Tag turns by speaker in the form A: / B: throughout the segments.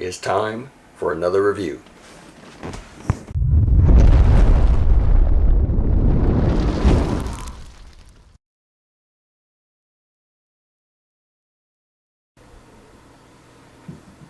A: It's time for another review.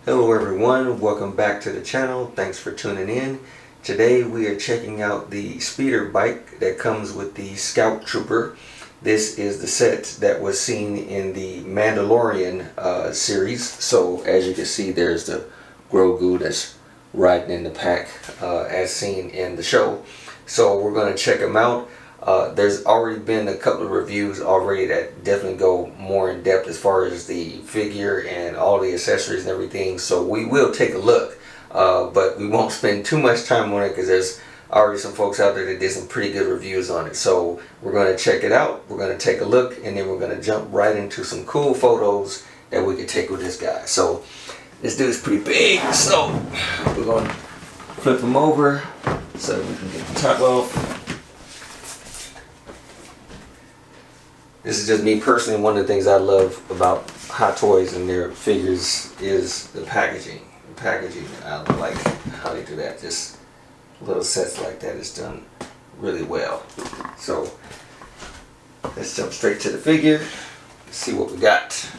A: Hello everyone, welcome back to the channel. Thanks for tuning in. Today we are checking out the Speederbike that comes with the Scout Trooper. This is the set that was seen in the Mandalorian series. So as you can see, there's the Grogu that's riding in the pack as seen in the show. So we're going to check him out. There's already been a couple of reviews already that definitely go more in depth as far as the figure and all the accessories and everything. So we will take a look, but we won't spend too much time on it because there's already some folks out there that did some pretty good reviews on it. So we're going to check it out, we're going to take a look, and then we're going to jump right into some cool photos that we can take with this guy. So this dude's pretty big, so we're going to flip him over so we can get the top off. This is just me personally. One of the things I love about Hot Toys and their figures is the packaging. The packaging, I like how they do that. Just little sets like that is done really well. So let's jump straight to the figure. Let's see what we got.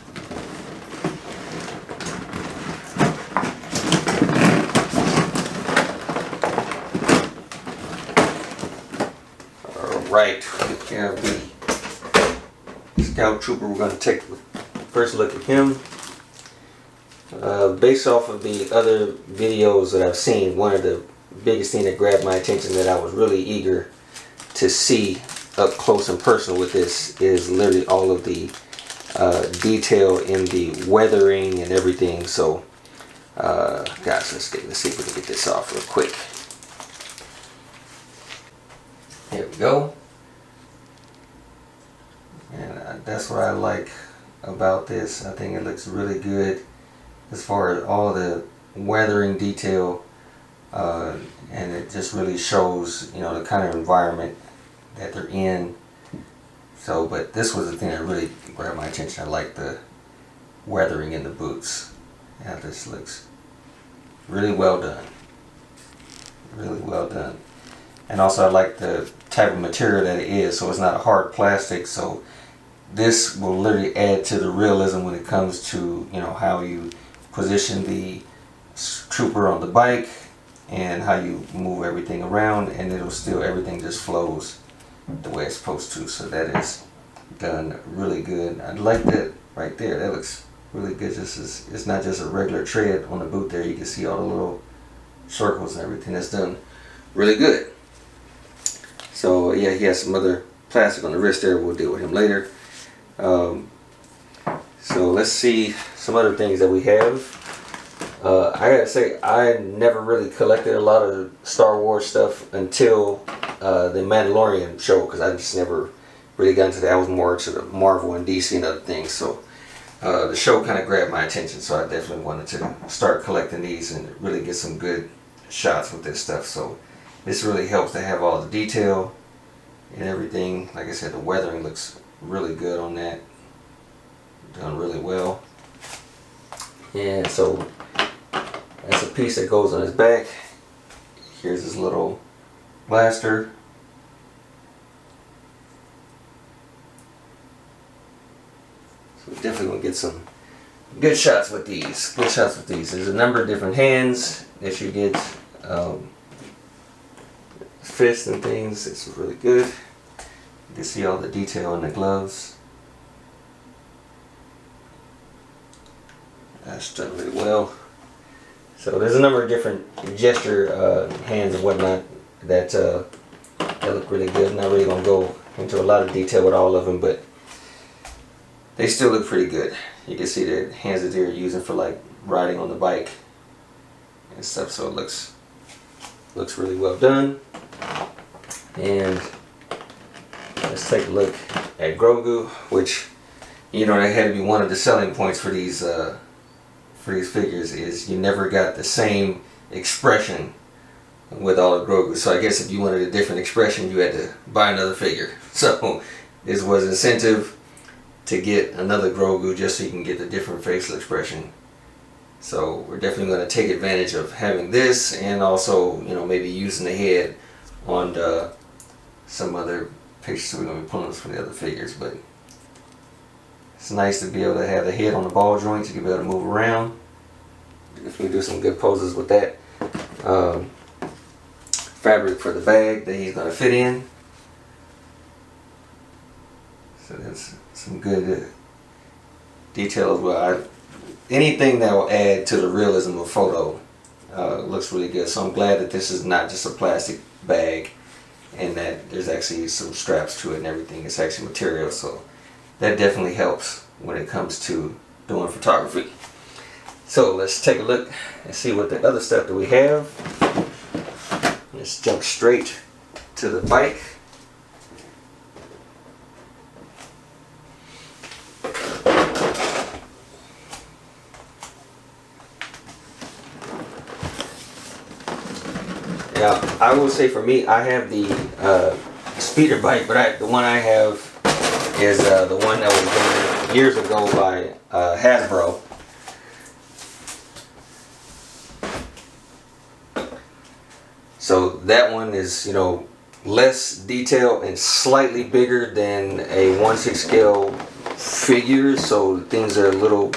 A: All right, we have the Scout Trooper. We're going to take the first look at him. Based off of the other videos that I've seen, one of the biggest thing that grabbed my attention that I was really eager to see up close and personal with this is literally all of the detail in the weathering and everything. So guys, let's see if we can get this off real quick. Here we go. And that's what I like about this. I think it looks really good as far as all the weathering detail, and it just really shows, you know, the kind of environment that they're in. So, but this was the thing that really grabbed my attention. I like the weathering in the boots. Yeah, this looks really well done. Really well done. And also I like the type of material that it is. So it's not a hard plastic. So this will literally add to the realism when it comes to, you know, how you position the trooper on the bike and how you move everything around, and it'll still, everything just flows the way it's supposed to. So that is done really good. I like that right there. That looks really good. It's not just a regular tread on the boot there. You can see all the little circles and everything. That's done really good. So yeah, he has some other plastic on the wrist there. We'll deal with him later. So let's see some other things that we have. I gotta say, I never really collected a lot of Star Wars stuff until the Mandalorian show, because I just never really got into that. I was more into the Marvel and DC and other things. So the show kind of grabbed my attention, so I definitely wanted to start collecting these and really get some good shots with this stuff. So this really helps to have all the detail and everything. Like I said, the weathering looks really good on that. Done really well. And so that's a piece that goes on his back. Here's his little blaster. So we're definitely gonna get some good shots with these. Good shots with these. There's a number of different hands that you get. Fists and things. It's really good. You can see all the detail in the gloves. That's done really well. So there's a number of different gesture hands and whatnot that look really good. I'm not really gonna go into a lot of detail with all of them, but they still look pretty good. You can see the hands that they're using for like riding on the bike and stuff. So it looks really well done. And let's take a look at Grogu, which, you know, that had to be one of the selling points for these figures, is you never got the same expression with all the Grogu. So I guess if you wanted a different expression, you had to buy another figure. So this was an incentive to get another Grogu just so you can get the different facial expression So we're definitely going to take advantage of having this, and also, you know, maybe using the head on some other pictures. So we're going to be pulling this from the other figures, but it's nice to be able to have the head on the ball joints. You can be able to move around. Definitely do some good poses with that. Fabric for the bag that he's going to fit in. So that's some good detail as well. Anything that will add to the realism of photo looks really good. So I'm glad that this is not just a plastic bag, and that there's actually some straps to it and everything. It's actually material, so that definitely helps when it comes to doing photography. So let's take a look and see what the other stuff that we have. Let's jump straight to the bike. Now, I will say for me, I have the Speederbike, but the one I have is the one that was done years ago by Hasbro. So that one is, you know, less detail and slightly bigger than a 1/6 scale figure. So things are a little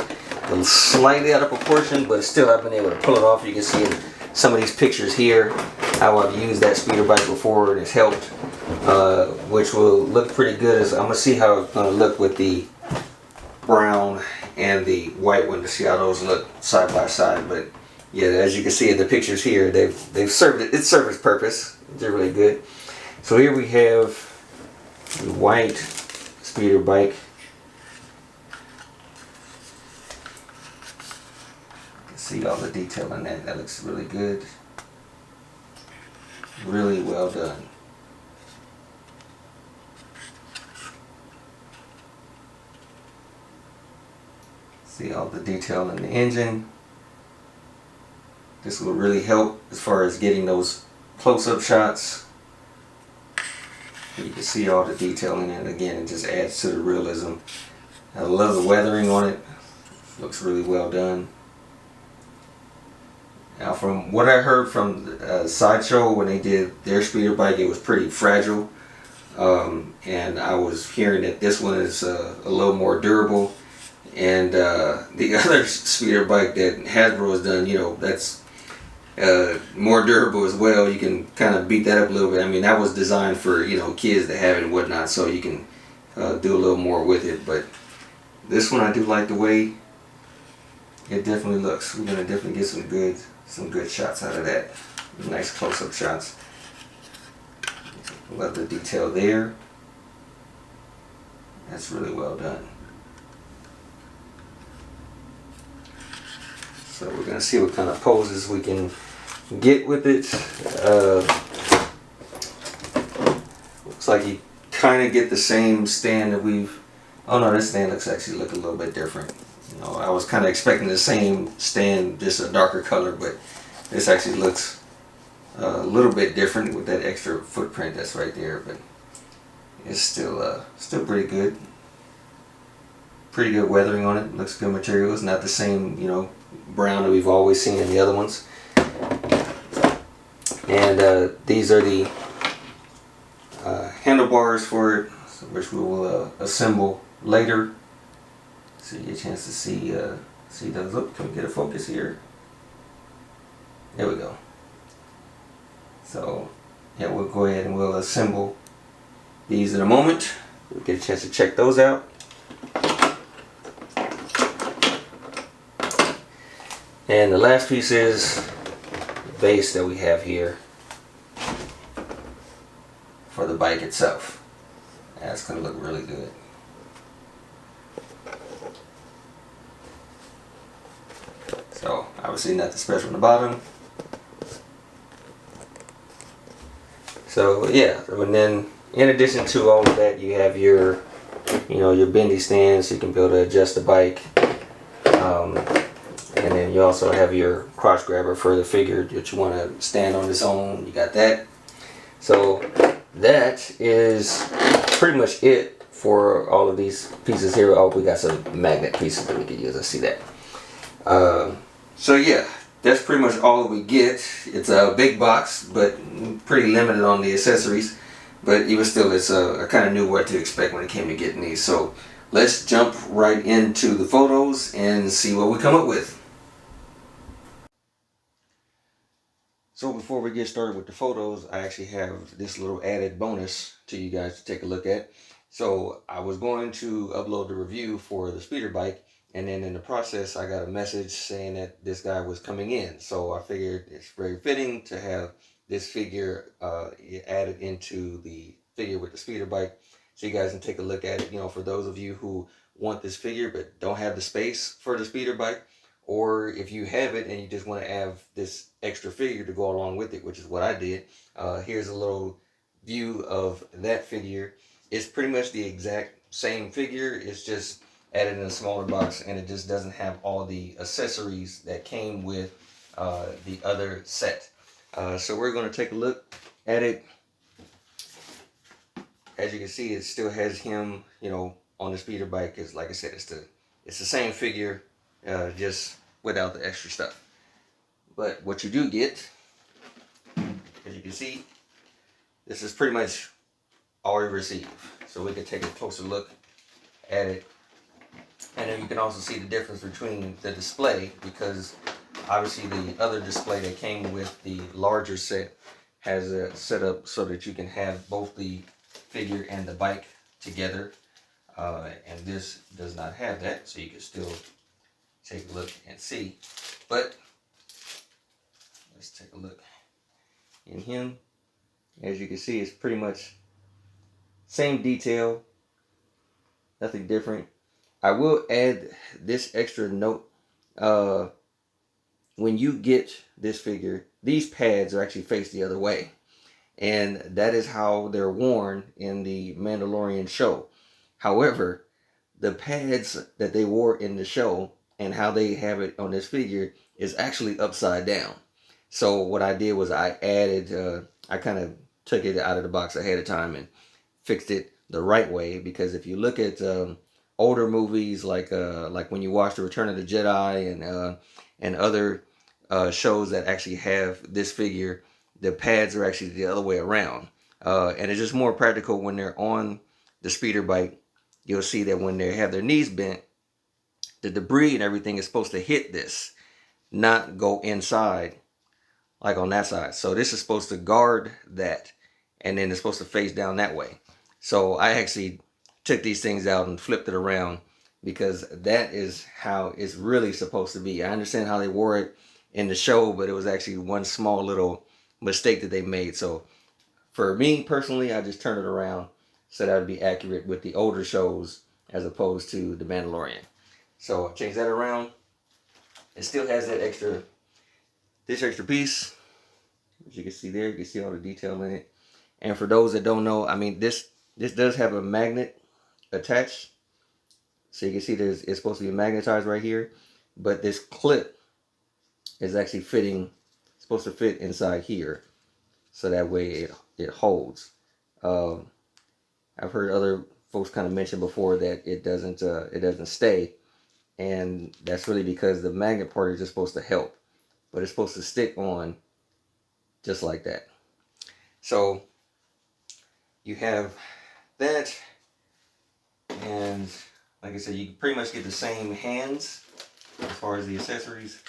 A: slightly out of proportion, but still I've been able to pull it off. You can see in some of these pictures here how I've used that Speederbike before, and it's helped, which will look pretty good. I'm going to see how it's going to look with the brown and the white one, to see how those look side by side. But yeah, as you can see in the pictures here, they've served its purpose. They're really good. So here we have the white Speederbike. See all the detail in that. That looks really good. Really well done. See all the detail in the engine. This will really help as far as getting those close-up shots. You can see all the detail in it. Again, it just adds to the realism. I love the weathering on it. Looks really well done. Now, from what I heard from Sideshow when they did their Speederbike, it was pretty fragile. And I was hearing that this one is a little more durable. And the other Speederbike that Hasbro has done, you know, that's more durable as well. You can kind of beat that up a little bit. I mean, that was designed for, you know, kids to have it and whatnot, so you can do a little more with it. But this one, I do like the way it definitely looks. We're gonna definitely get some good shots out of that. Nice close-up shots. Love the detail there. That's really well done. So we're gonna see what kind of poses we can get with it. Looks like you kind of get the same stand that we've. Oh no, this stand actually look a little bit different. You know, I was kind of expecting the same stand, just a darker color, but this actually looks a little bit different with that extra footprint that's right there. But it's still pretty good. Pretty good weathering on it. Looks good material. It's not the same, you know, brown that we've always seen in the other ones. And these are the handlebars for it, which we will assemble later. So you get a chance to see those. Oh, can we get a focus here? There we go. So yeah, we'll go ahead and we'll assemble these in a moment. We'll get a chance to check those out. And the last piece is the base that we have here for the bike itself. That's going to look really good. So obviously nothing special on the bottom. So yeah, and then in addition to all of that, you have your, you know, your bendy stand, so you can be able to adjust the bike. And then you also have your crotch grabber for the figure that you want to stand on its own. You got that. So that is pretty much it for all of these pieces here. Oh, we got some magnet pieces that we could use. I see that. So yeah, that's pretty much all that we get. It's a big box, but pretty limited on the accessories. But even still, I kind of knew what to expect when it came to getting these. So let's jump right into the photos and see what we come up with. So before we get started with the photos, I actually have this little added bonus to you guys to take a look at. So I was going to upload the review for the Speederbike, and then in the process I got a message saying that this guy was coming in. So I figured it's very fitting to have this figure added into the figure with the Speederbike, so you guys can take a look at it. You know, for those of you who want this figure but don't have the space for the Speederbike, or if you have it and you just want to have this extra figure to go along with it, which is what I did. Here's a little view of that figure. It's pretty much the exact same figure. It's just added in a smaller box, and it just doesn't have all the accessories that came with the other set. So we're going to take a look at it. As you can see, it still has him, you know, on the Speederbike. Because like I said, it's the same figure, just without the extra stuff. But what you do get, as you can see, this is pretty much all you receive. So we can take a closer look at it. And then you can also see the difference between the display, because obviously the other display that came with the larger set has a setup so that you can have both the figure and the bike together. And this does not have that, so you can still take a look and see. But let's take a look in him. As you can see, it's pretty much same detail, nothing different. I will add this extra note. When you get this figure, these pads are actually faced the other way. And that is how they're worn in the Mandalorian show. However, the pads that they wore in the show and how they have it on this figure is actually upside down. So what I did was I added, I kind of took it out of the box ahead of time and fixed it the right way. Because if you look at older movies like when you watch The Return of the Jedi and other shows that actually have this figure, the pads are actually the other way around. And it's just more practical when they're on the Speederbike. You'll see that when they have their knees bent, the debris and everything is supposed to hit this, not go inside like on that side. So this is supposed to guard that, and then it's supposed to face down that way. So I actually took these things out and flipped it around, because that is how it's really supposed to be. I understand how they wore it in the show, but it was actually one small little mistake that they made. So for me personally, I just turned it around so that would be accurate with the older shows as opposed to The Mandalorian. So I changed that around. It still has that this extra piece. As you can see there, you can see all the detail in it. And for those that don't know, I mean, this does have a magnet attached. So you can see it's supposed to be magnetized right here. But this clip is actually supposed to fit inside here. So that way it holds. I've heard other folks kind of mention before that it doesn't stay. And that's really because the magnet part is just supposed to help. But it's supposed to stick on just like that. So you have that, and like I said, you pretty much get the same hands as far as the accessories.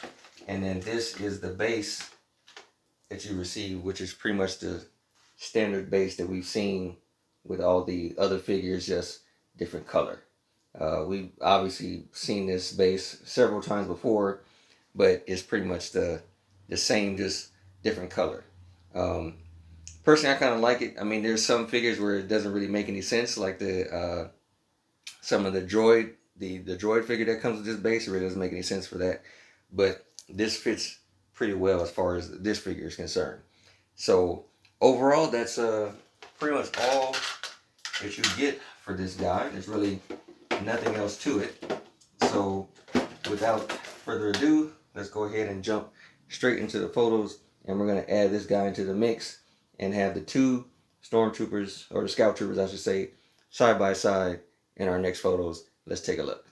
A: And then this is the base that you receive, which is pretty much the standard base that we've seen with all the other figures, just different color. We've obviously seen this base several times before, but it's pretty much the same, just different color. Personally, I kind of like it. I mean, there's some figures where it doesn't really make any sense, like some of the droid, the droid figure that comes with this base. It really doesn't make any sense for that. But this fits pretty well as far as this figure is concerned. So overall, that's pretty much all that you get for this guy. There's really nothing else to it. So without further ado, let's go ahead and jump straight into the photos, and we're going to add this guy into the mix and have the two stormtroopers, or the scout troopers I should say, side by side in our next photos. Let's take a look.